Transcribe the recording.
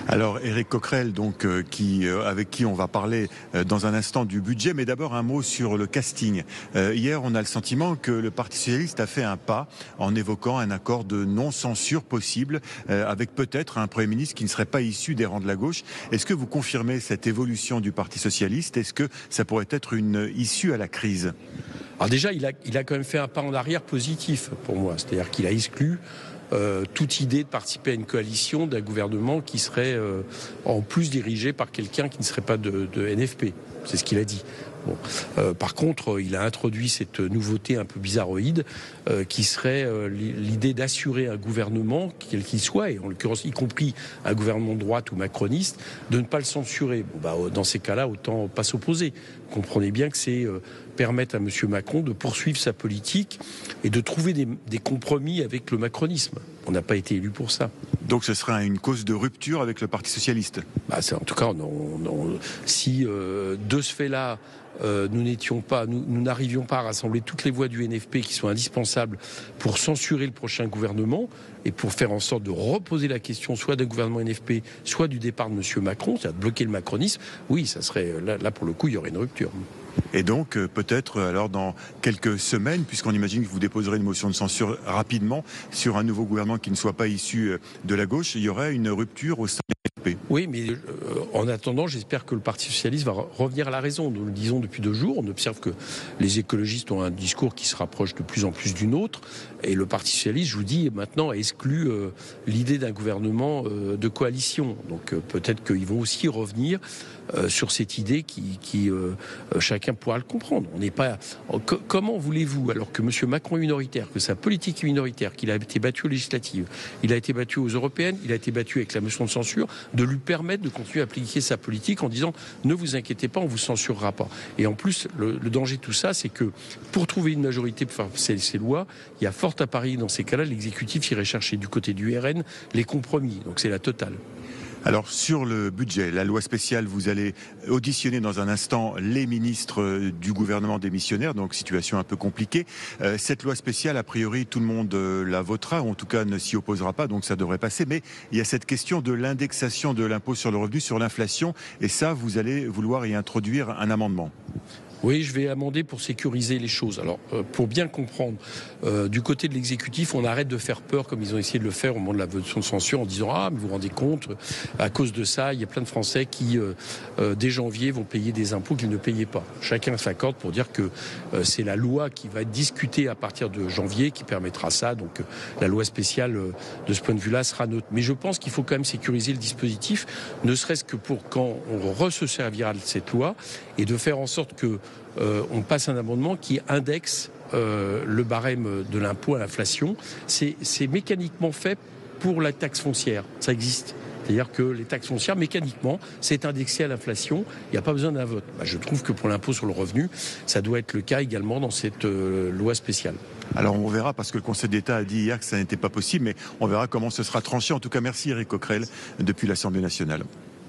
Alors Éric Coquerel, donc, avec qui on va parler dans un instant du budget, mais d'abord un mot sur le casting. Hier, on a le sentiment que le Parti socialiste a fait un pas en évoquant un accord de non-censure possible, avec peut-être un Premier ministre qui ne serait pas issu des rangs de la gauche. Est-ce que vous confirmez cette évolution du Parti socialiste? Est-ce que ça pourrait être une issue à la crise? Alors déjà, il a quand même fait un pas en arrière positif pour moi, c'est-à-dire qu'il a exclu toute idée de participer à une coalition d'un gouvernement qui serait en plus dirigé par quelqu'un qui ne serait pas de NFP. C'est ce qu'il a dit. Bon. Par contre, il a introduit cette nouveauté un peu bizarroïde qui serait l'idée d'assurer un gouvernement, quel qu'il soit, et en l'occurrence y compris un gouvernement de droite ou macroniste, de ne pas le censurer. Bon, dans ces cas-là, autant pas s'opposer. Comprenez bien que c'est permettre à M. Macron de poursuivre sa politique et de trouver des compromis avec le macronisme. On n'a pas été élu pour ça. Donc ce sera une cause de rupture avec le Parti socialiste? En tout cas, si de ce fait-là, nous n'arrivions pas à rassembler toutes les voix du NFP qui sont indispensables pour censurer le prochain gouvernement et pour faire en sorte de reposer la question soit d'un gouvernement NFP, soit du départ de M. Macron, c'est-à-dire de bloquer le macronisme, oui, ça serait là pour le coup, il y aurait une rupture. Et donc, peut-être, alors, dans quelques semaines, puisqu'on imagine que vous déposerez une motion de censure rapidement sur un nouveau gouvernement qui ne soit pas issu de la gauche, il y aurait une rupture au sein de l'FP. Oui, mais en attendant, j'espère que le Parti socialiste va revenir à la raison. Nous le disons depuis 2 jours. On observe que les écologistes ont un discours qui se rapproche de plus en plus du nôtre. Et le Parti socialiste, je vous dis, maintenant, a exclu l'idée d'un gouvernement de coalition. Donc peut-être qu'ils vont aussi revenir sur cette idée qui chacun pourra le comprendre. On n'est pas. Comment voulez-vous, alors que M. Macron est minoritaire, que sa politique est minoritaire, qu'il a été battu aux législatives, il a été battu aux européennes, il a été battu avec la motion de censure, de lui permettre de continuer à appliquer sa politique en disant ne vous inquiétez pas, on vous censurera pas. Et en plus, le danger de tout ça, c'est que pour trouver une majorité pour faire ces lois, il y a fort à parier dans ces cas-là, l'exécutif irait chercher du côté du RN les compromis. Donc c'est la totale. Alors sur le budget, la loi spéciale, vous allez auditionner dans un instant les ministres du gouvernement démissionnaire, donc situation un peu compliquée. Cette loi spéciale, a priori, tout le monde la votera, ou en tout cas ne s'y opposera pas, donc ça devrait passer. Mais il y a cette question de l'indexation de l'impôt sur le revenu sur l'inflation, et ça, vous allez vouloir y introduire un amendement. Oui, je vais amender pour sécuriser les choses. Alors, pour bien comprendre, du côté de l'exécutif, on arrête de faire peur comme ils ont essayé de le faire au moment de la motion de censure en disant « Ah, mais vous vous rendez compte, à cause de ça, il y a plein de Français qui, dès janvier, vont payer des impôts qu'ils ne payaient pas. » Chacun s'accorde pour dire que c'est la loi qui va être discutée à partir de janvier qui permettra ça. Donc, la loi spéciale, de ce point de vue-là, sera neutre. Mais je pense qu'il faut quand même sécuriser le dispositif, ne serait-ce que pour quand on se servira de cette loi et de faire en sorte que on passe un amendement qui indexe le barème de l'impôt à l'inflation. C'est mécaniquement fait pour la taxe foncière. Ça existe. C'est-à-dire que les taxes foncières, mécaniquement, c'est indexé à l'inflation. Il n'y a pas besoin d'un vote. Je trouve que pour l'impôt sur le revenu, ça doit être le cas également dans cette loi spéciale. Alors on verra, parce que le Conseil d'État a dit hier que ça n'était pas possible, mais on verra comment ce sera tranché. En tout cas, merci Éric Coquerel depuis l'Assemblée nationale.